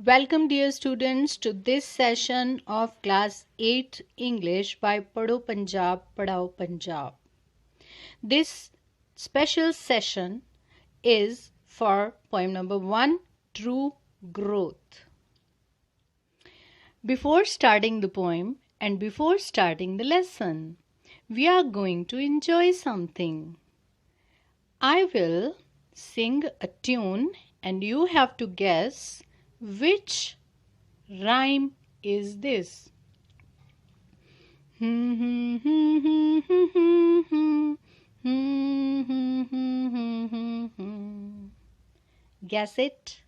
Welcome, dear students, to this session of Class 8 English by Padho Punjab Padhao Punjab. This special session is for poem number 1, True Growth. Before starting the poem and before starting the lesson, we are going to enjoy something. I will sing a tune and you have to guess which rhyme is this. Guess it?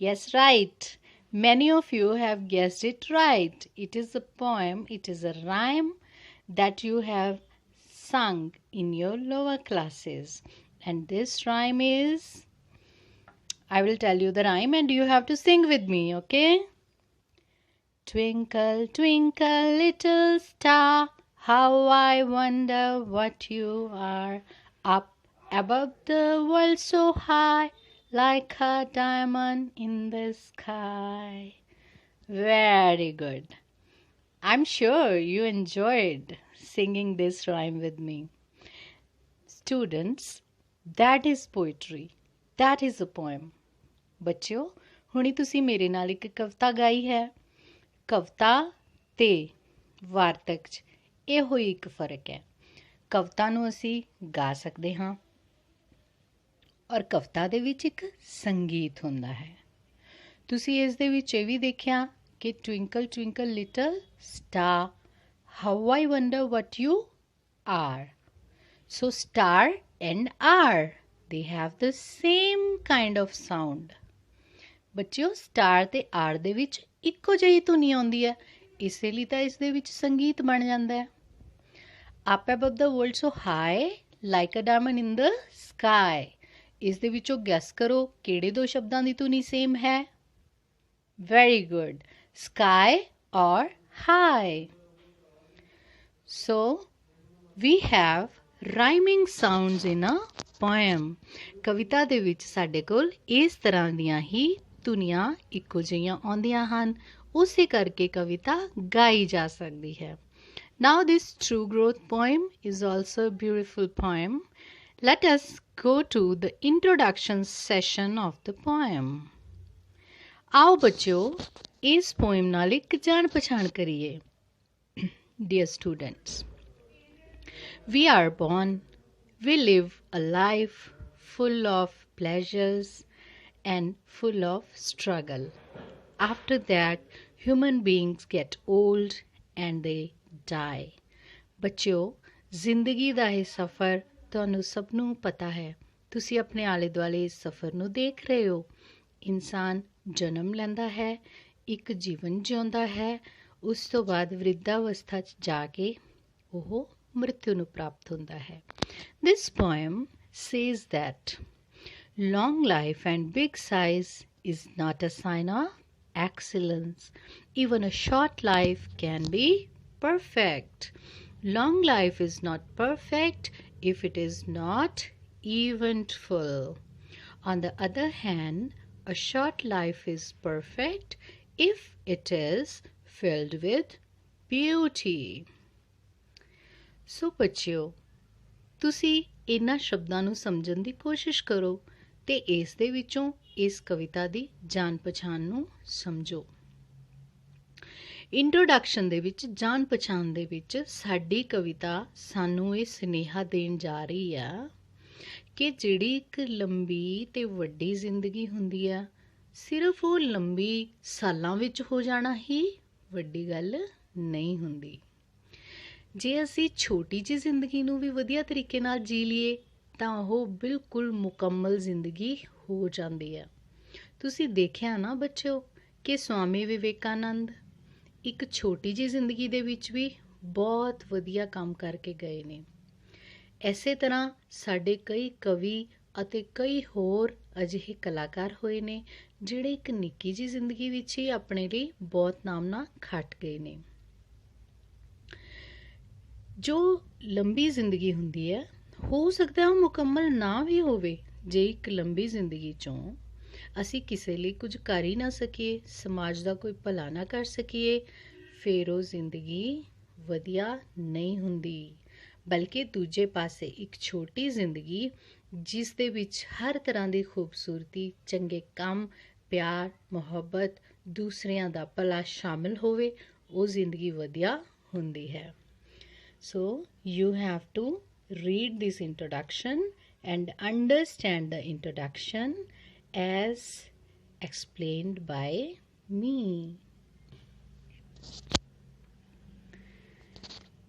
Yes, right. Many of you have guessed it right. It is a poem, it is a rhyme that you have sung in your lower classes. And this rhyme is, I will tell you the rhyme and you have to sing with me, okay? Twinkle, twinkle, little star, how I wonder what you are. Up above the world so high, like a diamond in the sky. Very good. I'm sure you enjoyed singing this rhyme with me. Students, that is poetry. That is a poem. ਬੱਚਿਓ ਹੁਣੀ ਤੁਸੀਂ ਮੇਰੇ ਨਾਲ ਇੱਕ ਕਵਿਤਾ ਗਾਈ ਹੈ। ਕਵਿਤਾ ਤੇ ਵਾਰਤਕ 'ਚ ਇਹੋ ਹੀ ਇੱਕ ਫਰਕ ਹੈ। ਕਵਿਤਾ ਨੂੰ ਅਸੀਂ ਗਾ ਸਕਦੇ ਹਾਂ ਔਰ ਕਵਿਤਾ ਦੇ ਵਿੱਚ ਇੱਕ ਸੰਗੀਤ ਹੁੰਦਾ ਹੈ। ਤੁਸੀਂ ਇਸ ਦੇ ਵਿੱਚ ਇਹ ਵੀ ਦੇਖਿਆ ਕਿ twinkle twinkle little star how I wonder what you are. So star and are they have the same kind of sound. ਬੱਚਿਓ ਸਟਾਰ ਤੇ ਆਰ ਦੇ ਵਿੱਚ ਇੱਕੋ ਜਿਹੀ ਧੁਨੀ ਆਉਂਦੀ ਹੈ, ਇਸੇ ਲਈ ਤਾਂ ਇਸ ਦੇ ਵਿੱਚ ਸੰਗੀਤ ਬਣ ਜਾਂਦਾ ਹੈ। Up above the world so high like a diamond in the sky. ਇਸ ਦੇ ਵਿੱਚੋਂ ਗੈਸ ਕਰੋ ਕਿਹੜੇ ਦੋ ਸ਼ਬਦਾਂ ਦੀ ਧੁਨੀ ਸੇਮ ਹੈ। ਵੈਰੀ ਗੁੱਡ, ਸਕਾਈ ਔਰ high. So we have rhyming sounds in a poem. ਕਵਿਤਾ ਦੇ ਵਿੱਚ ਸਾਡੇ ਕੋਲ ਇਸ ਤਰ੍ਹਾਂ ਦੀਆਂ ਹੀ ਧੁਨੀਆਂ ਇੱਕੋ ਜਿਹੀਆਂ ਆਉਂਦੀਆਂ ਹਨ, ਉਸੇ ਕਰਕੇ ਕਵਿਤਾ ਗਾਈ ਜਾ ਸਕਦੀ ਹੈ। Now this True Growth poem is also a beautiful poem. Let us go to the introduction session of the poem. ਆਓ ਬੱਚਿਓ ਇਸ poem ਨਾਲ ਇੱਕ ਜਾਣ ਪਛਾਣ ਕਰੀਏ। Dear students, we are born, we live a life full of pleasures and full of struggle. After that, human beings get old and they die. ਬੱਚਿਓ ਜ਼ਿੰਦਗੀ ਦਾ ਇਹ ਸਫ਼ਰ ਤੁਹਾਨੂੰ ਸਭ ਨੂੰ ਪਤਾ ਹੈ। ਤੁਸੀਂ ਆਪਣੇ ਆਲੇ ਦੁਆਲੇ ਇਸ ਸਫ਼ਰ ਨੂੰ ਦੇਖ ਰਹੇ ਹੋ। ਇਨਸਾਨ ਜਨਮ ਲੈਂਦਾ ਹੈ, ਇੱਕ ਜੀਵਨ ਜਿਉਂਦਾ ਹੈ, ਉਸ ਤੋਂ ਬਾਅਦ ਵਿਰਧਾਵਸਥਾ 'ਚ ਜਾ ਕੇ ਉਹ ਮ੍ਰਿਤੂ ਨੂੰ ਪ੍ਰਾਪਤ ਹੁੰਦਾ ਹੈ। This poem says that long life and big size is not a sign of excellence. Even a short life can be perfect. Long life is not perfect if it is not eventful. On the other hand, a short life is perfect if it is filled with beauty. So ਬੱਚਿਓ ਤੁਸੀਂ ਇਹਨਾਂ ਸ਼ਬਦਾਂ ਨੂੰ ਸਮਝਣ ਦੀ ਕੋਸ਼ਿਸ਼ ਕਰੋ ਤੇ ਇਸ ਦੇ ਵਿੱਚੋਂ ਇਸ ਕਵਿਤਾ ਦੀ ਜਾਣ ਪਛਾਣ ਨੂੰ ਸਮਝੋ। ਇੰਟਰੋਡਕਸ਼ਨ ਦੇ ਵਿੱਚ ਜਾਣ ਪਛਾਣ ਦੇ ਵਿੱਚ ਸਾਡੀ ਕਵਿਤਾ ਸਾਨੂੰ ਇਹ ਸੁਨੇਹਾ ਦੇਣ ਜਾ ਰਹੀ ਆ ਕਿ ਜਿਹੜੀ ਇੱਕ ਲੰਬੀ ਤੇ ਵੱਡੀ ਜ਼ਿੰਦਗੀ ਹੁੰਦੀ ਆ, ਸਿਰਫ ਉਹ ਲੰਬੀ ਸਾਲਾਂ ਵਿੱਚ ਹੋ ਜਾਣਾ ਹੀ ਵੱਡੀ ਗੱਲ ਨਹੀਂ ਹੁੰਦੀ। ਜੇ ਅਸੀਂ ਛੋਟੀ ਜਿਹੀ ਜ਼ਿੰਦਗੀ ਨੂੰ ਵੀ ਵਧੀਆ ਤਰੀਕੇ ਨਾਲ ਜੀ ਲਈਏ ਤਾਂ ਉਹ ਬਿਲਕੁਲ ਮੁਕੰਮਲ ਜ਼ਿੰਦਗੀ ਹੋ ਜਾਂਦੀ ਹੈ। ਤੁਸੀਂ ਦੇਖਿਆ ਨਾ ਬੱਚਿਓ ਕਿ ਸਵਾਮੀ ਵਿਵੇਕਾਨੰਦ ਇੱਕ ਛੋਟੀ ਜਿਹੀ ਜ਼ਿੰਦਗੀ ਦੇ ਵਿੱਚ ਵੀ ਬਹੁਤ ਵਧੀਆ ਕੰਮ ਕਰਕੇ ਗਏ ਨੇ। ਇਸੇ ਤਰ੍ਹਾਂ ਸਾਡੇ ਕਈ ਕਵੀ ਅਤੇ ਕਈ ਹੋਰ ਅਜਿਹੇ ਕਲਾਕਾਰ ਹੋਏ ਨੇ ਜਿਹੜੇ ਇੱਕ ਨਿੱਕੀ ਜਿਹੀ ਜ਼ਿੰਦਗੀ ਵਿੱਚ ਹੀ ਆਪਣੇ ਲਈ ਬਹੁਤ ਨਾਮਣਾ ਖੱਟ ਗਏ ਨੇ। ਜੋ ਲੰਬੀ ਜ਼ਿੰਦਗੀ ਹੁੰਦੀ ਹੈ, ਹੋ ਸਕਦਾ ਉਹ ਮੁਕੰਮਲ ਨਾ ਵੀ ਹੋਵੇ। ਜੇ ਇੱਕ ਲੰਬੀ ਜ਼ਿੰਦਗੀ 'ਚੋਂ ਅਸੀਂ ਕਿਸੇ ਲਈ ਕੁਝ ਕਰ ਹੀ ਨਾ ਸਕੀਏ, ਸਮਾਜ ਦਾ ਕੋਈ ਭਲਾ ਨਾ ਕਰ ਸਕੀਏ, ਫਿਰ ਉਹ ਜ਼ਿੰਦਗੀ ਵਧੀਆ ਨਹੀਂ ਹੁੰਦੀ। ਬਲਕਿ ਦੂਜੇ ਪਾਸੇ ਇੱਕ ਛੋਟੀ ਜ਼ਿੰਦਗੀ ਜਿਸ ਦੇ ਵਿੱਚ ਹਰ ਤਰ੍ਹਾਂ ਦੀ ਖੂਬਸੂਰਤੀ, ਚੰਗੇ ਕੰਮ, ਪਿਆਰ, ਮੁਹੱਬਤ, ਦੂਸਰਿਆਂ ਦਾ ਭਲਾ ਸ਼ਾਮਿਲ ਹੋਵੇ, ਉਹ ਜ਼ਿੰਦਗੀ ਵਧੀਆ ਹੁੰਦੀ ਹੈ। So you have to read this introduction and understand the introduction as explained by me.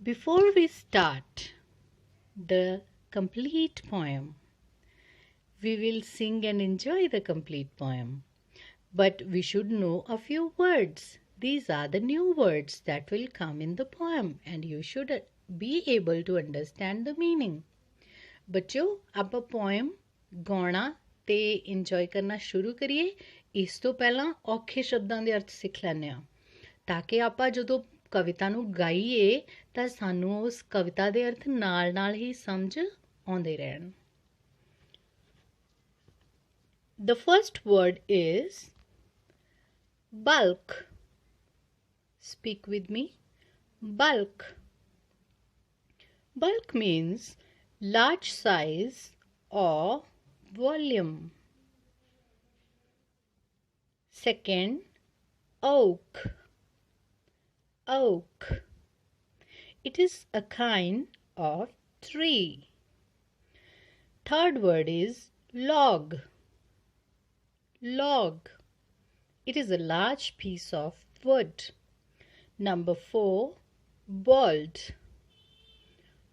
Before we start the complete poem, we will sing and enjoy the complete poem. But we should know a few words. These are the new words that will come in the poem and you should be able to understand the meaning. ਬੱਚਿਓ, ਆਪਾਂ poem ਗਾਉਣਾ ਤੇ enjoy ਕਰਨਾ ਸ਼ੁਰੂ ਕਰੀਏ। ਇਸ ਤੋਂ ਪਹਿਲਾਂ ਔਖੇ ਸ਼ਬਦਾਂ ਦੇ ਅਰਥ ਸਿੱਖ ਲੈਂਦੇ ਹਾਂ, ਤਾਂ ਕਿ ਆਪਾਂ ਜਦੋਂ ਕਵਿਤਾ ਨੂੰ ਗਾਈਏ ਤਾਂ ਸਾਨੂੰ ਉਸ ਕਵਿਤਾ ਦੇ ਅਰਥ ਨਾਲ ਨਾਲ ਹੀ ਸਮਝ ਆਉਂਦੇ ਰਹਿਣ। The first word is bulk. Speak with me. Bulk. Bulk means large size or volume. Second, oak. Oak. It is a kind of tree. Third word is log. Log. It is a large piece of wood. Number 4, bald.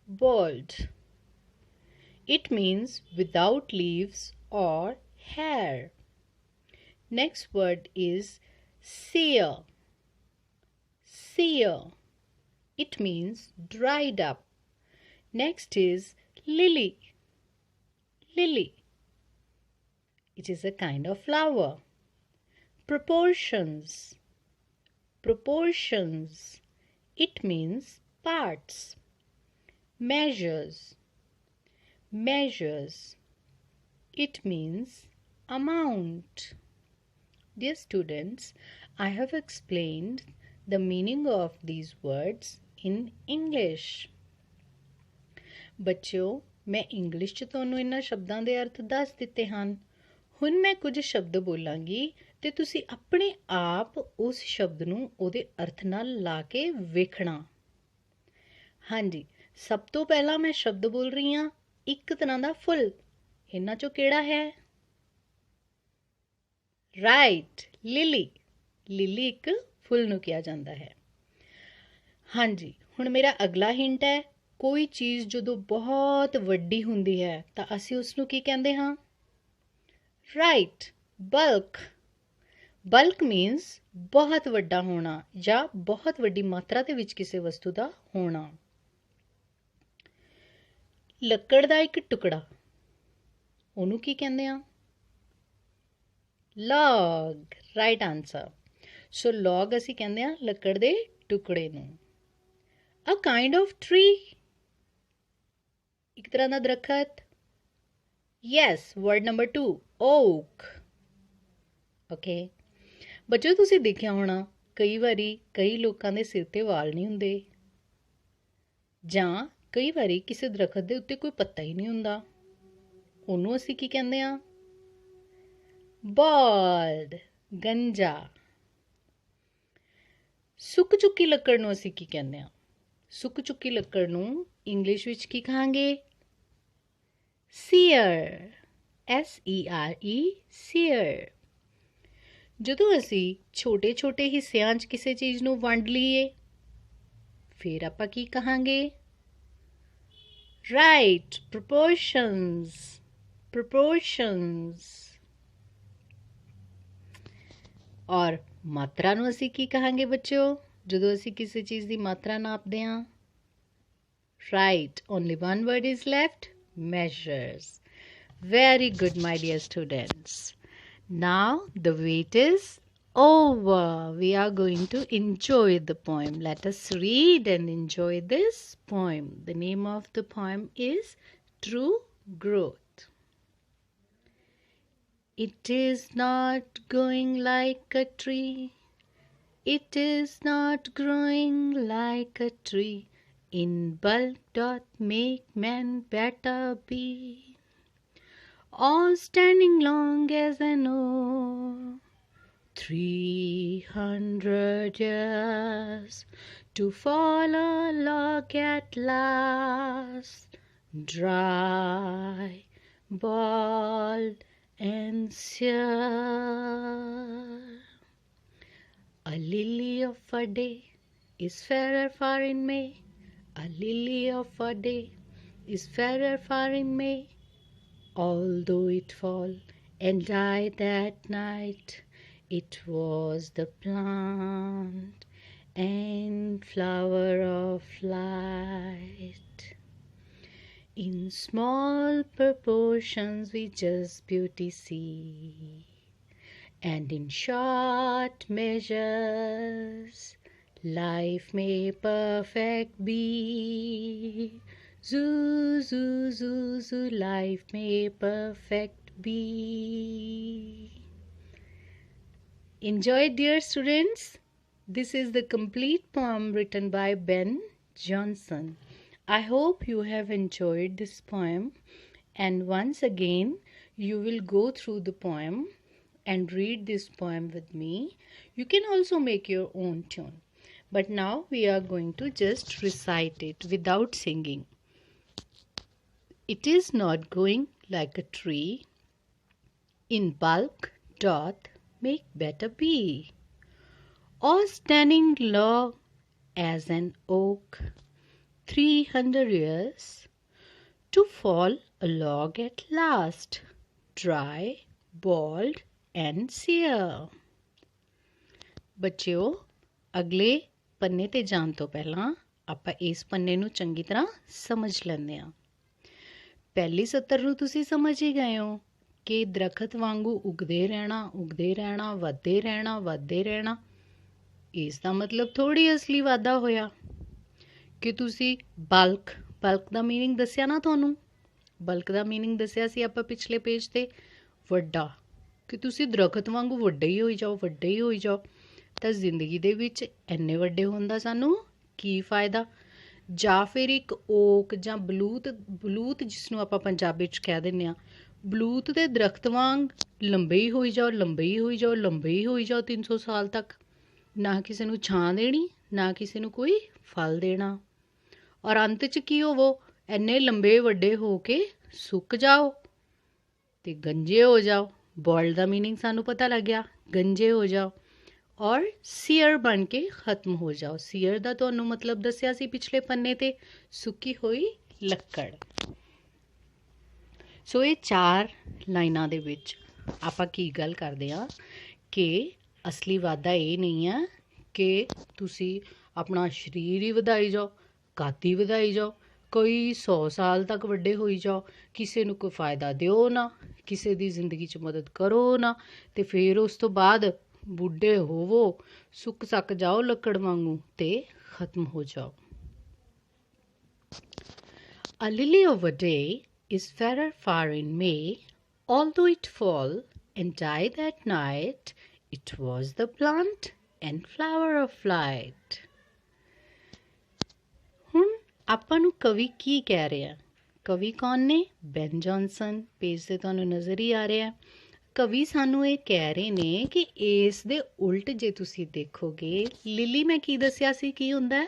Bald. It means without leaves or hair. Next word is sere. Sere. It means dried up. Next is lily. Lily. It is a kind of flower. Proportions. Proportions. It means parts. Measures. Measures. It means amount. Dear students, I have explained the meaning of these words in English. ਬੱਚਿਓ, ਮੈਂ English 'ਚ ਤੁਹਾਨੂੰ ਇਹਨਾਂ ਸ਼ਬਦਾਂ ਦੇ ਅਰਥ ਦੱਸ ਦਿੱਤੇ ਹਨ। ਹੁਣ ਮੈਂ ਕੁਝ ਸ਼ਬਦ ਬੋਲਾਂਗੀ ਤੇ ਤੁਸੀਂ ਆਪਣੇ ਆਪ ਉਸ ਸ਼ਬਦ ਨੂੰ ਉਹਦੇ ਅਰਥ ਨਾਲ ਲਾ ਕੇ ਵੇਖਣਾ। ਹਾਂਜੀ, ਸਭ ਤੋਂ ਪਹਿਲਾਂ ਮੈਂ ਸ਼ਬਦ ਬੋਲ ਰਹੀ ਹਾਂ ਇੱਕ ਤਰ੍ਹਾਂ ਦਾ ਫੁੱਲ। ਇਹਨਾਂ ਚੋਂ ਕਿਹੜਾ ਹੈ? Right, Lily. ਲਿਲੀ ਇੱਕ ਫੁੱਲ ਨੂੰ ਕਿਹਾ ਜਾਂਦਾ ਹੈ। ਹਾਂਜੀ, ਹੁਣ ਮੇਰਾ ਅਗਲਾ ਹਿੰਟ ਹੈ, ਕੋਈ ਚੀਜ਼ ਜਦੋਂ ਬਹੁਤ ਵੱਡੀ ਹੁੰਦੀ ਹੈ ਤਾਂ ਅਸੀਂ ਉਸ ਨੂੰ ਕੀ ਕਹਿੰਦੇ ਹਾਂ? ਰਾਈਟ, ਬਲਕ। ਬਲਕ ਮੀਨਸ ਬਹੁਤ ਵੱਡਾ ਹੋਣਾ ਜਾਂ ਬਹੁਤ ਵੱਡੀ ਮਾਤਰਾ ਦੇ ਵਿੱਚ ਕਿਸੇ ਵਸਤੂ ਦਾ ਹੋਣਾ। ਲੱਕੜ ਦਾ ਇੱਕ ਟੁਕੜਾ, ਉਹਨੂੰ ਕੀ ਕਹਿੰਦੇ ਆ? Log. Right answer. So log ਅਸੀਂ ਕਹਿੰਦੇ ਆ ਲੱਕੜ ਦੇ ਟੁਕੜੇ ਨੂੰ। ਅ ਕਾਈਂਡ ਆਫ ਟਰੀ, ਇੱਕ ਤਰ੍ਹਾਂ ਦਾ ਦਰਖਤ। Yes, word number 2, oak. Okay ਬੱਚਿਓ, ਤੁਸੀਂ ਦੇਖਿਆ ਹੋਣਾ ਕਈ ਵਾਰੀ ਕਈ ਲੋਕਾਂ ਦੇ ਸਿਰ ਤੇ ਵਾਲ ਨਹੀਂ ਹੁੰਦੇ, ਜਾਂ ਕਈ ਵਾਰੀ ਕਿਸੇ ਦਰਖਤ ਦੇ ਉੱਤੇ ਕੋਈ ਪੱਤਾ ਹੀ ਨਹੀਂ ਹੁੰਦਾ, ਉਹਨੂੰ ਅਸੀਂ ਕੀ ਕਹਿੰਦੇ ਆ? ਬਾਲਡ, ਗੰਜਾ। ਸੁੱਕ ਚੁੱਕੀ ਲੱਕੜ ਨੂੰ ਅਸੀਂ ਕੀ ਕਹਿੰਦੇ ਆ? ਸੁੱਕ ਚੁੱਕੀ ਲੱਕੜ ਨੂੰ ਇੰਗਲਿਸ਼ ਵਿੱਚ ਕੀ ਕਹਾਂਗੇ? ਸੀਅਰ। SERE, ਸੀਅਰ। ਜਦੋਂ ਅਸੀਂ ਛੋਟੇ ਛੋਟੇ ਹਿੱਸਿਆਂ 'ਚ ਕਿਸੇ ਚੀਜ਼ ਨੂੰ ਵੰਡ ਲਈਏ ਫਿਰ ਆਪਾਂ ਕੀ ਕਹਾਂਗੇ? ਰਾਈਟ, ਪ੍ਰੋਪੋਰਸ਼ਨਸ। ਪ੍ਰੋਪੋਰਸ਼ਨਸ। ਔਰ ਮਾਤਰਾ ਨੂੰ ਅਸੀਂ ਕੀ ਕਹਾਂਗੇ ਬੱਚਿਓ ਜਦੋਂ ਅਸੀਂ ਕਿਸੇ ਚੀਜ਼ ਦੀ ਮਾਤਰਾ ਨਾਪਦੇ ਹਾਂ? Right, only one word is left, measures. Very good, my dear students. Now the wait is over. We are going to enjoy the poem. Let us read and enjoy this poem. The name of the poem is True Growth. It is not going like a tree. It is not growing like a tree. In bulk doth make man better be. Or standing long as an oak. 300 years to fall a log at last. Dry, bald, and sere. A lily of a day is fairer far in May. A lily of a day is fairer far in May. Although it fall and die that night, it was the plant and flower of light. In small proportions we just beauty see, and in short measures life may perfect be. Zoo, zoo, zoo, zoo, life may perfect be. Enjoy, dear students. This is the complete poem written by Ben Jonson. I hope you have enjoyed this poem, and once again you will go through the poem and read this poem with me. You can also make your own tune, but now we are going to just recite it without singing. It is not growing like a tree. In bulk doth make better be. Or standing low as an oak. 300 years to fall a log at last. Dry, bald and sere. ਬੱਚਿਓ, ਅਗਲੇ ਪੰਨੇ ਤੇ ਜਾਣ ਤੋਂ ਪਹਿਲਾਂ ਆਪਾਂ ਇਸ ਪੰਨੇ ਨੂੰ ਚੰਗੀ ਤਰ੍ਹਾਂ ਸਮਝ ਲੈਂਦੇ ਹਾਂ। ਪਹਿਲੀ ਸਤਰ ਨੂੰ ਤੁਸੀਂ ਸਮਝ ਹੀ ਗਏ ਹੋ ਕਿ ਦਰਖਤ ਵਾਂਗੂ ਉਗਦੇ ਰਹਿਣਾ, ਵੱਧਦੇ ਰਹਿਣਾ। ਇਸ ਦਾ ਮਤਲਬ ਥੋੜ੍ਹੀ ਅਸਲੀ ਵਾਧਾ ਹੋਇਆ ਕਿ ਤੁਸੀਂ ਬਲਕ ਦਾ ਮੀਨਿੰਗ ਦੱਸਿਆ ਨਾ ਤੁਹਾਨੂੰ। ਬਲਕ ਦਾ ਮੀਨਿੰਗ ਦੱਸਿਆ ਸੀ ਆਪਾਂ ਪਿਛਲੇ ਪੇਜ 'ਤੇ, ਵੱਡਾ, ਕਿ ਤੁਸੀਂ ਦਰਖਤ ਵਾਂਗੂ ਵੱਡੇ ਹੀ ਹੋਈ ਜਾਓ। ਤਾਂ ਜ਼ਿੰਦਗੀ ਦੇ ਵਿੱਚ ਇੰਨੇ ਵੱਡੇ ਹੋਣ ਦਾ ਸਾਨੂੰ ਕੀ ਫਾਇਦਾ? ਜਾਂ ਫਿਰ ਇੱਕ ਓਕ ਜਾਂ ਬਲੂਤ ਜਿਸ ਨੂੰ ਆਪਾਂ ਪੰਜਾਬੀ 'ਚ ਕਹਿ ਦਿੰਦੇ ਹਾਂ, ਬਲੂਤ ਦੇ ਦਰਖਤ ਵਾਂਗ ਲੰਬੇ ਹੀ ਹੋਈ ਜਾਓ 300 ਸਾਲ ਤੱਕ। ਨਾ ਕਿਸੇ ਨੂੰ ਛਾਂ ਦੇਣੀ, ਨਾ ਕਿਸੇ ਨੂੰ ਕੋਈ ਫਲ ਦੇਣਾ, ਔਰ ਅੰਤ 'ਚ ਕੀ ਹੋਵੋ? ਇੰਨੇ ਲੰਬੇ ਵੱਡੇ ਹੋ ਕੇ ਸੁੱਕ ਜਾਓ ਅਤੇ ਗੰਜੇ ਹੋ ਜਾਓ। ਬੋਲਡ ਦਾ ਮੀਨਿੰਗ ਸਾਨੂੰ ਪਤਾ ਲੱਗਿਆ, ਗੰਜੇ ਹੋ ਜਾਓ। ਔਰ ਸੀਅਰ ਬਣ ਕੇ ਖਤਮ ਹੋ ਜਾਓ। ਸੀਅਰ ਦਾ ਤੁਹਾਨੂੰ ਮਤਲਬ ਦੱਸਿਆ ਸੀ ਪਿਛਲੇ ਪੰਨੇ 'ਤੇ, ਸੁੱਕੀ ਹੋਈ ਲੱਕੜ। ਸੋ ਇਹ 4 ਲਾਈਨਾਂ ਦੇ ਵਿੱਚ ਆਪਾਂ ਕੀ ਗੱਲ ਕਰਦੇ ਹਾਂ ਕਿ ਅਸਲੀ ਵਾਧਾ ਇਹ ਨਹੀਂ ਹੈ ਕਿ ਤੁਸੀਂ ਆਪਣਾ ਸਰੀਰ ਹੀ ਵਧਾਈ ਜਾਓ, ਕੱਦ ਹੀ ਵਧਾਈ ਜਾਓ, ਕੋਈ 100 ਸਾਲ ਤੱਕ ਵੱਡੇ ਹੋਈ ਜਾਓ, ਕਿਸੇ ਨੂੰ ਕੋਈ ਫਾਇਦਾ ਦਿਓ ਨਾ, ਕਿਸੇ ਦੀ ਜ਼ਿੰਦਗੀ 'ਚ ਮਦਦ ਕਰੋ ਨਾ, ਅਤੇ ਫਿਰ ਉਸ ਤੋਂ ਬਾਅਦ ਬੁੱਢੇ ਹੋਵੋ, ਸੁੱਕ ਸੱਕ ਜਾਓ ਲੱਕੜ ਵਾਂਗੂ ਅਤੇ ਖਤਮ ਹੋ ਜਾਓ। A lily of a day is fairer far in May, although it fall and die that night, it was the plant and flower of light. ਹੁਣ ਆਪਾਂ ਨੂੰ ਕਵੀ ਕੀ ਕਹਿ ਰਿਹਾ? ਕਵੀ ਕੌਣ ਨੇ? Ban Johnson. ਪੇਜ 'ਤੇ ਤੁਹਾਨੂੰ ਨਜ਼ਰ ਹੀ ਆ ਰਿਹਾ। ਕਵੀ ਸਾਨੂੰ ਇਹ ਕਹਿ ਰਹੇ ਨੇ ਕਿ ਇਸ ਦੇ ਉਲਟ ਜੇ ਤੁਸੀਂ ਦੇਖੋਗੇ, ਲਿਲੀ ਮੈਂ ਕੀ ਦੱਸਿਆ ਸੀ ਕੀ ਹੁੰਦਾ?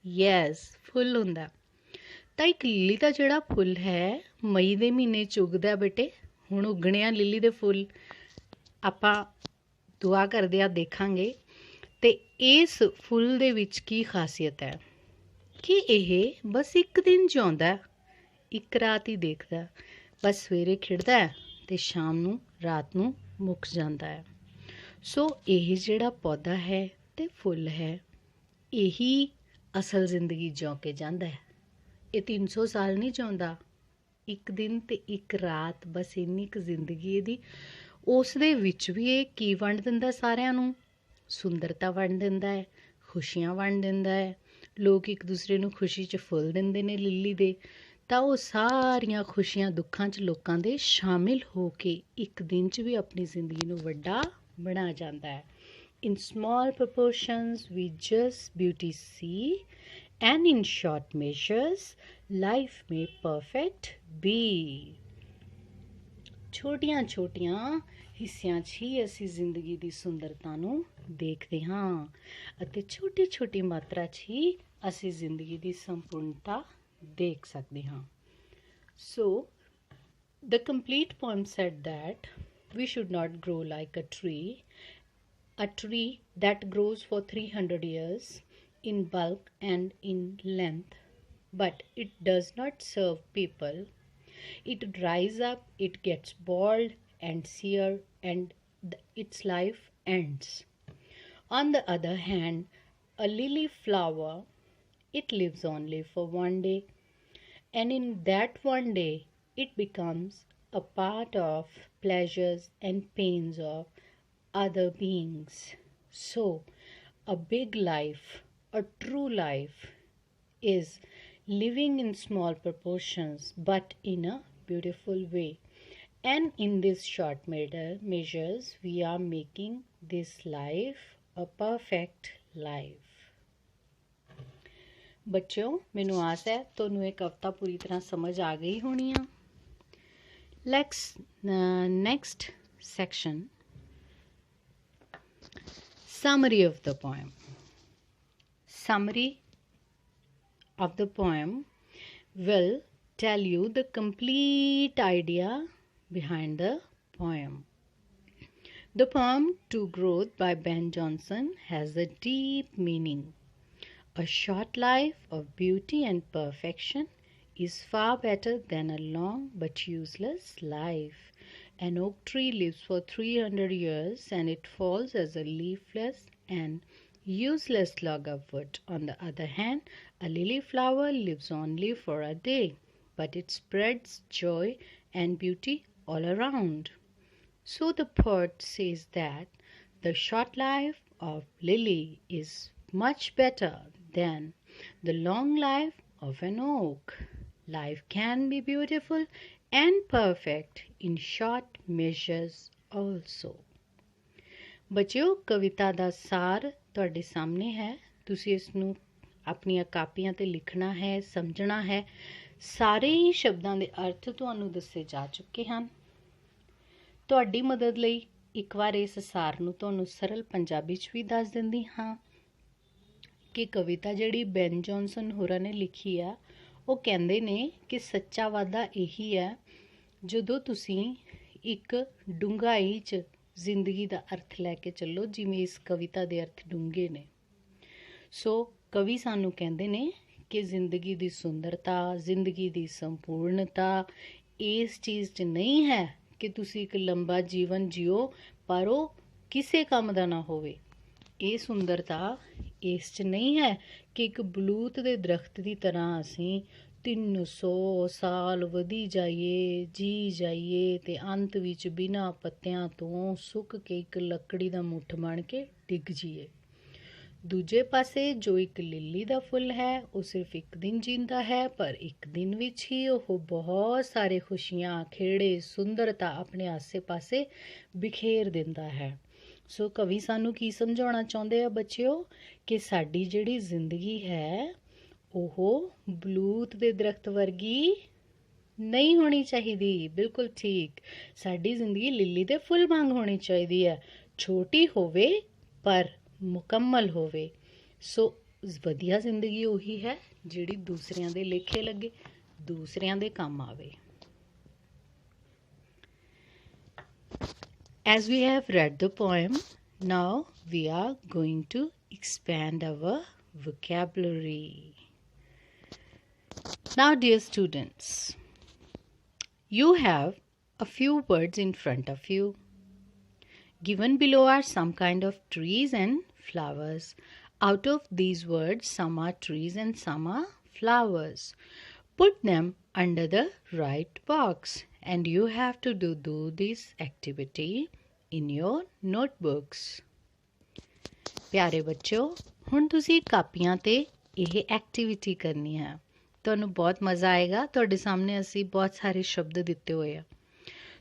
ਯੈਸ, ਫੁੱਲ ਹੁੰਦਾ। ਤਾਂ ਇੱਕ ਲਿਲੀ ਦਾ ਜਿਹੜਾ ਫੁੱਲ ਹੈ ਮਈ ਦੇ ਮਹੀਨੇ 'ਚ ਉੱਗਦਾ ਬੇਟੇ। ਹੁਣ ਉੱਗਣੇ ਆ ਲਿਲੀ ਦੇ ਫੁੱਲ, ਆਪਾਂ ਦੁਆ ਕਰਦੇ ਆ ਦੇਖਾਂਗੇ। ਅਤੇ ਇਸ ਫੁੱਲ ਦੇ ਵਿੱਚ ਕੀ ਖਾਸੀਅਤ ਹੈ ਕਿ ਇਹ ਬਸ ਇੱਕ ਦਿਨ ਜਿਉਂਦਾ, ਇੱਕ ਰਾਤ ਹੀ ਦੇਖਦਾ, ਬਸ ਸਵੇਰੇ ਖਿੜਦਾ ਅਤੇ ਸ਼ਾਮ ਨੂੰ ਰਾਤ ਨੂੰ ਮੁੱਕ ਜਾਂਦਾ ਹੈ। ਸੋ ਇਹ ਜਿਹੜਾ ਪੌਦਾ ਹੈ ਅਤੇ ਫੁੱਲ ਹੈ, ਇਹੀ ਅਸਲ ਜ਼ਿੰਦਗੀ ਜਿਉਂ ਕੇ ਜਾਂਦਾ ਹੈ। ਇਹ 300 ਸਾਲ ਨਹੀਂ ਜਿਉਂਦਾ, ਇੱਕ ਦਿਨ ਅਤੇ ਇੱਕ ਰਾਤ, ਬਸ ਇੰਨੀ ਕੁ ਜ਼ਿੰਦਗੀ ਇਹਦੀ। ਉਸ ਦੇ ਵਿੱਚ ਵੀ ਇਹ ਕੀ ਵੰਡ ਦਿੰਦਾ ਸਾਰਿਆਂ ਨੂੰ? ਸੁੰਦਰਤਾ ਵੰਡ ਦਿੰਦਾ ਹੈ, ਖੁਸ਼ੀਆਂ ਵੰਡ ਦਿੰਦਾ ਹੈ। ਲੋਕ ਇੱਕ ਦੂਸਰੇ ਨੂੰ ਖੁਸ਼ੀ 'ਚ ਫੁੱਲ ਦਿੰਦੇ ਨੇ ਲਿਲੀ ਦੇ, ਤਾਂ ਉਹ ਸਾਰੀਆਂ ਖੁਸ਼ੀਆਂ ਦੁੱਖਾਂ 'ਚ ਲੋਕਾਂ ਦੇ ਸ਼ਾਮਿਲ ਹੋ ਕੇ ਇੱਕ ਦਿਨ 'ਚ ਵੀ ਆਪਣੀ ਜ਼ਿੰਦਗੀ ਨੂੰ ਵੱਡਾ ਬਣਾ ਜਾਂਦਾ ਹੈ। In small proportions we just beauty see, and in short measures life may perfect be. ਛੋਟੀਆਂ ਛੋਟੀਆਂ ਹਿੱਸਿਆਂ 'ਚ ਹੀ ਅਸੀਂ ਜ਼ਿੰਦਗੀ ਦੀ ਸੁੰਦਰਤਾ ਨੂੰ ਦੇਖਦੇ ਹਾਂ ਅਤੇ ਛੋਟੀ ਛੋਟੀ ਮਾਤਰਾ 'ਚ ਹੀ ਅਸੀਂ ਜ਼ਿੰਦਗੀ ਦੀ ਸੰਪੂਰਨਤਾ ਦੇਖ ਸਕਦੇ ਹਾਂ। So the complete poem said that we should not grow like a tree that grows for 300 years in bulk and in length, but it does not serve people. It dries up, it gets bald and sere, and its life ends. On the other hand, a lily flower, it lives only for one day, and in that one day it becomes a part of pleasures and pains of other beings. So a big life, a true life, is living in small proportions but in a beautiful way, and in these short measures we are making this life a perfect life. ਬੱਚਿਓ, ਮੈਨੂੰ ਆਸ ਹੈ ਤੁਹਾਨੂੰ ਇਹ ਕਵਿਤਾ ਪੂਰੀ ਤਰ੍ਹਾਂ ਸਮਝ ਆ ਗਈ ਹੋਣੀ ਆ। Next section, summary of the poem. Summary of the poem will tell you the complete idea behind the poem. The poem To Growth by Ben Jonson has a deep meaning. A short life of beauty and perfection is far better than a long but useless life. An oak tree lives for 300 years and it falls as a leafless and useless log of wood. On the other hand, a lily flower lives only for a day, but it spreads joy and beauty all around. So the poet says that the short life of lily is much better than the long life of an oak. Life can be beautiful and perfect in short measures also. ਬੱਚਿਓ, ਕਵਿਤਾ ਦਾ ਸਾਰ ਤੁਹਾਡੇ ਸਾਹਮਣੇ ਹੈ। ਤੁਸੀਂ ਇਸ ਨੂੰ ਆਪਣੀਆਂ ਕਾਪੀਆਂ 'ਤੇ ਲਿਖਣਾ ਹੈ, ਸਮਝਣਾ ਹੈ। ਸਾਰੇ ਹੀ ਸ਼ਬਦਾਂ ਦੇ ਅਰਥ ਤੁਹਾਨੂੰ ਦੱਸੇ ਜਾ ਚੁੱਕੇ ਹਨ। ਤੁਹਾਡੀ ਮਦਦ ਲਈ ਇੱਕ ਵਾਰ ਇਸ ਸਾਰ ਨੂੰ ਤੁਹਾਨੂੰ ਸਰਲ ਪੰਜਾਬੀ 'ਚ ਵੀ ਦੱਸ ਦਿੰਦੀ ਹਾਂ ਕਿ ਕਵਿਤਾ ਜਿਹੜੀ ਬੈਨ ਜੌਨਸਨ ਹੋਰਾਂ ਨੇ ਲਿਖੀ ਆ, ਉਹ ਕਹਿੰਦੇ ਨੇ ਕਿ ਸੱਚਾ ਵਾਧਾ ਇਹੀ ਹੈ ਜਦੋਂ ਤੁਸੀਂ ਇੱਕ ਡੂੰਘਾਈ 'ਚ ਜ਼ਿੰਦਗੀ ਦਾ ਅਰਥ ਲੈ ਕੇ ਚੱਲੋ, ਜਿਵੇਂ ਇਸ ਕਵਿਤਾ ਦੇ ਅਰਥ ਡੂੰਘੇ ਨੇ। ਸੋ ਕਵੀ ਸਾਨੂੰ ਕਹਿੰਦੇ ਨੇ ਕਿ ਜ਼ਿੰਦਗੀ ਦੀ ਸੁੰਦਰਤਾ, ਜ਼ਿੰਦਗੀ ਦੀ ਸੰਪੂਰਨਤਾ ਇਸ ਚੀਜ਼ 'ਚ ਨਹੀਂ ਹੈ ਕਿ ਤੁਸੀਂ ਇੱਕ ਲੰਬਾ ਜੀਵਨ ਜੀਓ ਪਰ ਉਹ ਕਿਸੇ ਕੰਮ ਦਾ ਨਾ ਹੋਵੇ। ਇਹ ਸੁੰਦਰਤਾ ਇਸ 'ਚ ਨਹੀਂ ਹੈ ਕਿ ਇੱਕ ਬਲੂਤ ਦੇ ਦਰਖਤ ਦੀ ਤਰ੍ਹਾਂ ਅਸੀਂ 300 ਸਾਲ ਵਧੀ ਜਾਈਏ, ਜੀ ਜਾਈਏ ਅਤੇ ਅੰਤ ਵਿੱਚ ਬਿਨਾਂ ਪੱਤਿਆਂ ਤੋਂ ਸੁੱਕ ਕੇ ਇੱਕ ਲੱਕੜੀ ਦਾ ਮੁੱਠ ਬਣ ਕੇ ਡਿੱਗ ਜਾਈਏ। ਦੂਜੇ ਪਾਸੇ ਜੋ ਇੱਕ ਲਿੱਲੀ ਦਾ ਫੁੱਲ ਹੈ, ਉਹ ਸਿਰਫ ਇੱਕ ਦਿਨ ਜੀਂਦਾ ਹੈ, ਪਰ ਇੱਕ ਦਿਨ ਵਿੱਚ ਹੀ ਉਹ ਬਹੁਤ ਸਾਰੇ ਖੁਸ਼ੀਆਂ, ਖੇੜੇ, ਸੁੰਦਰਤਾ ਆਪਣੇ ਆਸੇ ਪਾਸੇ ਬਿਖੇਰ ਦਿੰਦਾ ਹੈ। ਸੋ ਕਵੀ ਸਾਨੂੰ ਕੀ ਸਮਝਾਉਣਾ ਚਾਹੁੰਦੇ ਆ ਬੱਚਿਓ ਕਿ ਸਾਡੀ ਜਿਹੜੀ ਜ਼ਿੰਦਗੀ ਹੈ ਉਹ ਬਲੂਤ ਦੇ ਦਰਖਤ ਵਰਗੀ ਨਹੀਂ ਹੋਣੀ ਚਾਹੀਦੀ। ਬਿਲਕੁਲ ਠੀਕ, ਸਾਡੀ ਜ਼ਿੰਦਗੀ ਲਿੱਲੀ ਦੇ ਫੁੱਲ ਵਾਂਗ ਹੋਣੀ ਚਾਹੀਦੀ ਹੈ, ਛੋਟੀ ਹੋਵੇ ਪਰ ਮੁਕੰਮਲ ਹੋਵੇ। ਸੋ ਵਧੀਆ ਜ਼ਿੰਦਗੀ ਉਹੀ ਹੈ ਜਿਹੜੀ ਦੂਸਰਿਆਂ ਦੇ ਲੇਖੇ ਲੱਗੇ, ਦੂਸਰਿਆਂ ਦੇ ਕੰਮ ਆਵੇ। As we have read the poem, now we are going to expand our vocabulary. Now, dear students, you have a few words in front of you. Given below are some kind of trees and flowers. Out of these words, some are trees and some are flowers. Put them under the right box, and you have to do this activity in your notebooks. प्यारे बच्चों, हुण तुसी कापियां ते ਇਹ activity ਕਰਨੀ ਹੈ। ਤੁਹਾਨੂੰ ਬਹੁਤ ਮਜ਼ਾ ਆਏਗਾ। ਤੁਹਾਡੇ ਸਾਹਮਣੇ ਅਸੀਂ ਬਹੁਤ ਸਾਰੇ ਸ਼ਬਦ ਦਿੱਤੇ ਹੋਏ ਆ।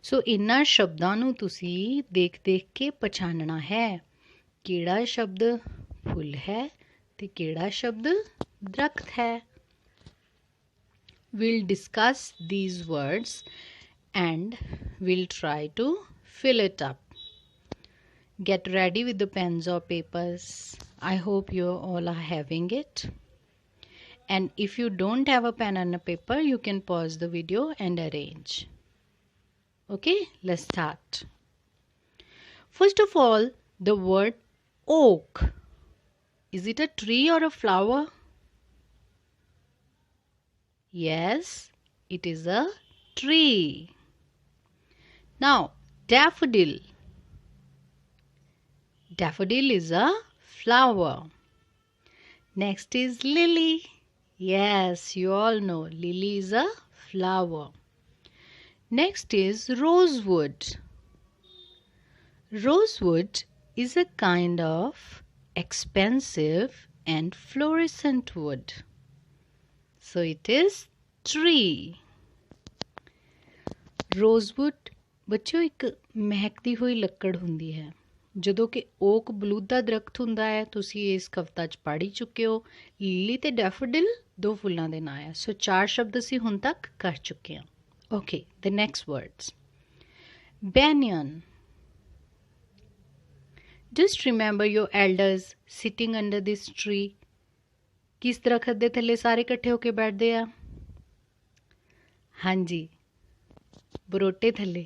ਸੋ ਇਹਨਾਂ ਸ਼ਬਦਾਂ ਨੂੰ ਤੁਸੀਂ ਦੇਖ ਕੇ ਪਛਾਣਨਾ ਹੈ ਕਿਹੜਾ ਸ਼ਬਦ ਫੁੱਲ ਹੈ ਤੇ ਕਿਹੜਾ ਸ਼ਬਦ ਦਰਖਤ ਹੈ। We'll discuss these words and we'll try to fill it up. Get ready with the pens or papers. I hope you all are having it. And if you don't have a pen and a paper, you can pause the video and arrange. Okay, let's start. First of all, the word oak. Is it a tree or a flower? Yes, it is a tree. Now, daffodil. Daffodil is a flower. Next is lily. Yes, you all know lily is a flower. Next is rosewood. Rosewood is a kind of expensive and fluorescent wood. So it is tree. Rosewood ਬੱਚਿਓ ਇੱਕ ਮਹਿਕਦੀ ਹੋਈ ਲੱਕੜ ਹੁੰਦੀ ਹੈ, ਜਦੋਂ ਕਿ okay ਬਲੂਤ ਦਾ ਦਰਖਤ ਹੁੰਦਾ ਹੈ। ਤੁਸੀਂ ਇਸ ਕਵਿਤਾ 'ਚ ਪੜ੍ਹ ਹੀ ਚੁੱਕੇ ਹੋ। ਲਿਲੀ ਤੇ ਡੈਫੋਡਿਲ ਦੋ ਫੁੱਲਾਂ ਦੇ ਨਾਂ ਹੈ। ਸੋ 4 ਸ਼ਬਦ ਅਸੀਂ ਹੁਣ ਤੱਕ ਕਰ ਚੁੱਕੇ ਹਾਂ। Okay, the next words. Banyan. Just remember your elders sitting under this tree. ਕਿਸ ਦਰਖਤ ਦੇ ਥੱਲੇ ਸਾਰੇ ਇਕੱਠੇ ਹੋ ਕੇ ਬੈਠਦੇ ਆ? ਹਾਂਜੀ, ਬਰੋਟੇ ਥੱਲੇ।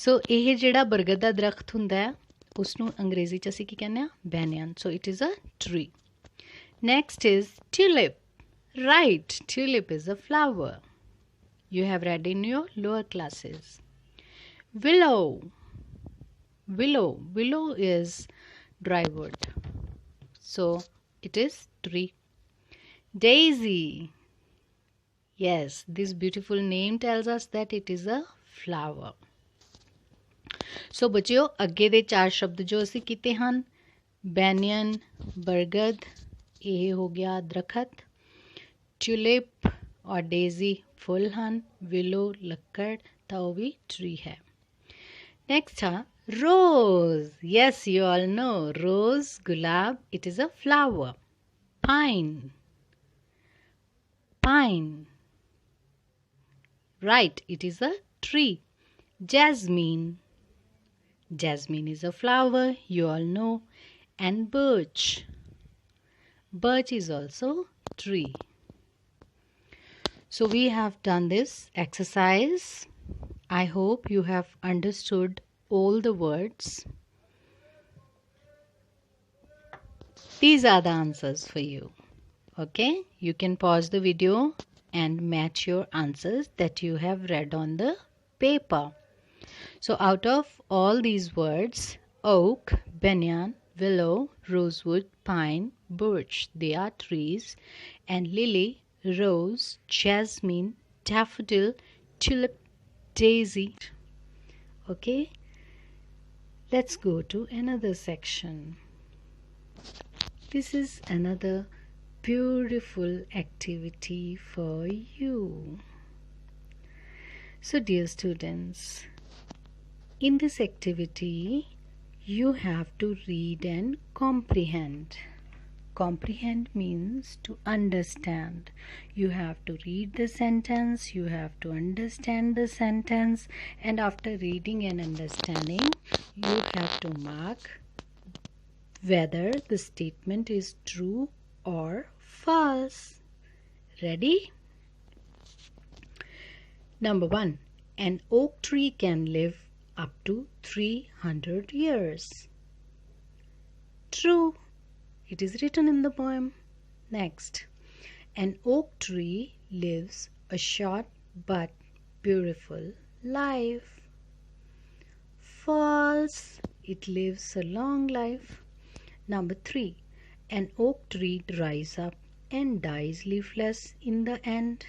ਸੋ ਇਹ ਜਿਹੜਾ ਬਰਗਦ ਦਾ ਦਰਖਤ ਹੁੰਦਾ ਹੈ ਉਸ ਨੂੰ ਅੰਗਰੇਜ਼ੀ 'ਚ ਅਸੀਂ ਕੀ ਕਹਿੰਦੇ ਆ? Banyan. So it is a tree. Next is tulip. Right, tulip is a flower. You have read in your lower classes. Willow. Willow is dry wood. So it is tree. Daisy. Yes, this beautiful name tells us that it is a flower. ਸੋ ਬੱਚਿਓ, ਅੱਗੇ ਦੇ 4 ਸ਼ਬਦ ਜੋ ਅਸੀਂ ਕੀਤੇ ਹਨ, banyan ਬਰਗਦ, ਇਹ ਹੋ ਗਿਆ ਦਰਖਤ, ਟਿਊਲਿਪ ਔਰ ਡੇਜ਼ੀ ਫੁੱਲ ਹਨ, ਵਿਲੋ ਲੱਕੜ ਤਾਂ ਉਹ ਵੀ ਟਰੀ ਹੈ। ਨੈਕਸਟ ਆ rose. Yes, you all know rose, ਗੁਲਾਬ, it is a flower. Pine. Right, it is a tree. Jasmine. Jasmine is a flower, you all know. And birch. Birch is also tree. So we have done this exercise. I hope you have understood all the words. These are the answers for you. Okay, you can pause the video and match your answers that you have read on the paper. So out of all these words, oak, banyan, willow, rosewood, pine, birch, they are trees, and lily, rose, jasmine, daffodil, tulip, daisy. Okay, let's go to another section. This is another beautiful activity for you. So dear students, in this activity you have to read and comprehend. Comprehend means to understand. You have to read the sentence, you have to understand the sentence, and after reading and understanding you have to mark whether the statement is true or false. Ready? Number 1. An oak tree can live up to 300 years. True. It is written in the poem. Next. An oak tree lives a short but beautiful life. False. It lives a long life. Number 3. An oak tree dries up and dies leafless in the end.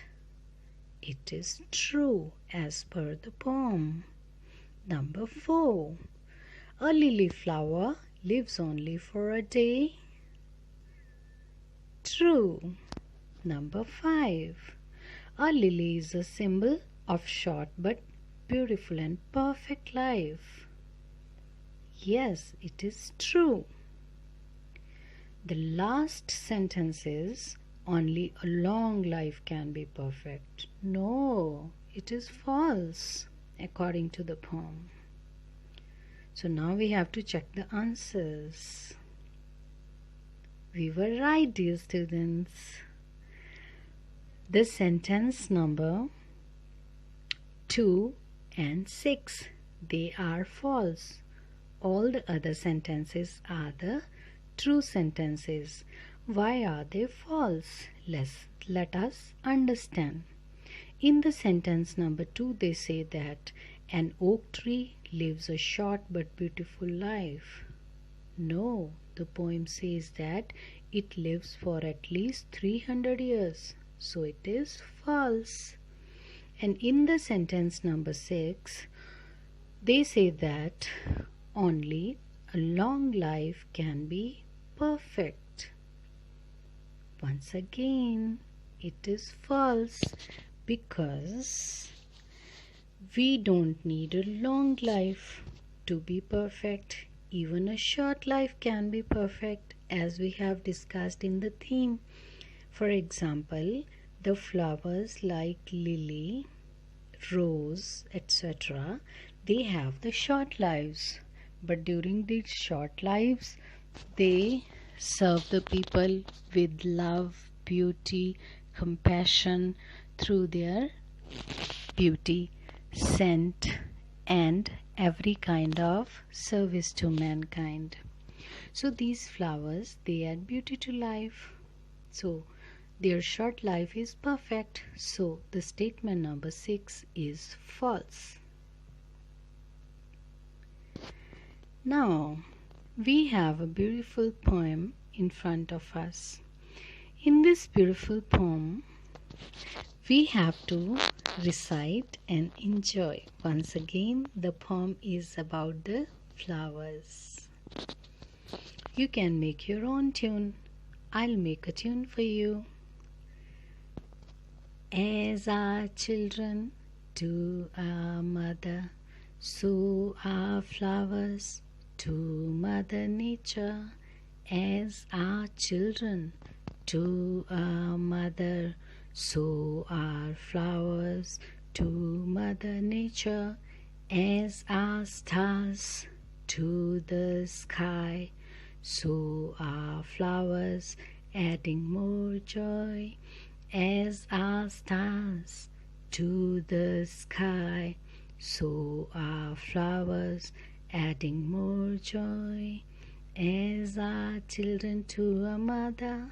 It is true as per the poem. Number 4. A lily flower lives only for a day. True. Number 5. A lily is a symbol of short but beautiful and perfect life. Yes, it is true. The last sentence is only a long life can be perfect. No, it is false according to the poem. So now we have to check the answers. We were right, dear students. The sentence number 2 and 6, they are false. All the other sentences are the true sentences. Why are they false? Let us understand. In the sentence number 2, they say that an oak tree lives a short but beautiful life. No, the poem says that it lives for at least 300 years. So it is false. And in the sentence number 6, they say that only a long life can be perfect. Once again, it is false because we don't need a long life to be perfect. Even a short life can be perfect, as we have discussed in the theme. For example, the flowers like lily, rose, etc., they have the short lives. But during these short lives, they serve the people with love, beauty, compassion through their beauty, scent, and every kind of service to mankind. So these flowers, they add beauty to life. So their short life is perfect. So the statement number 6 is false. Now we have a beautiful poem in front of us. In this beautiful poem, we have to recite and enjoy. Once again, the poem is about the flowers. You can make your own tune. I'll make a tune for you. As our children to our mother, so our flowers to Mother Nature. As our children to our mother, so our flowers to Mother Nature. As our stars to the sky, so our flowers adding more joy. As our stars to the sky, so our flowers adding more joy. As our children to our mother,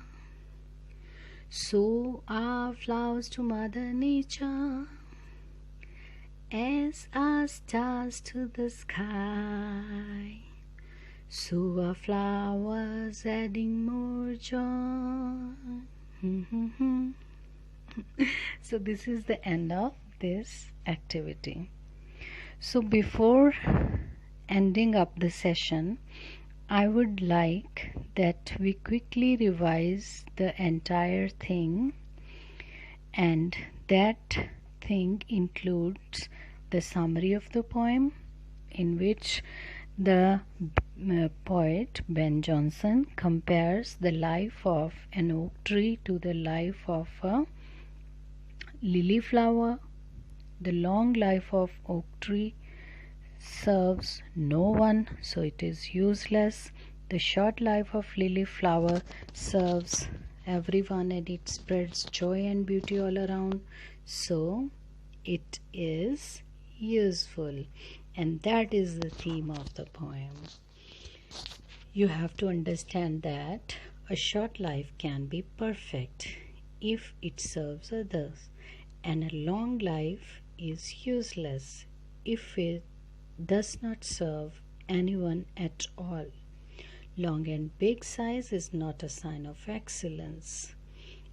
so our flowers to Mother Nature. As our stars to the sky, so our flowers adding more joy. So this is the end of this activity. So before ending up the session, I would like that we quickly revise the entire thing, and that thing includes the summary of the poem, in which the poet Ben Jonson compares the life of an oak tree to the life of a lily flower. The long life of oak tree serves no one, so it is useless. The short life of lily flower serves everyone, and it spreads joy and beauty all around, so it is useful. And that is the theme of the poem. You have to understand that a short life can be perfect if it serves others, and a long life is useless if it does not serve anyone at all. Long and big size is not a sign of excellence.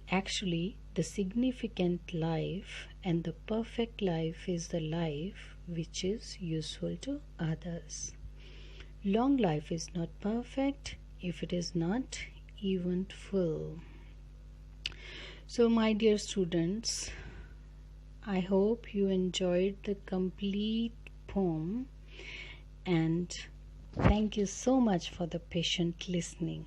Actually, the significant life and the perfect life is the life which is useful to others. Long life is not perfect if it is not even full. So my dear students, I hope you enjoyed the complete poem, and thank you so much for the patient listening.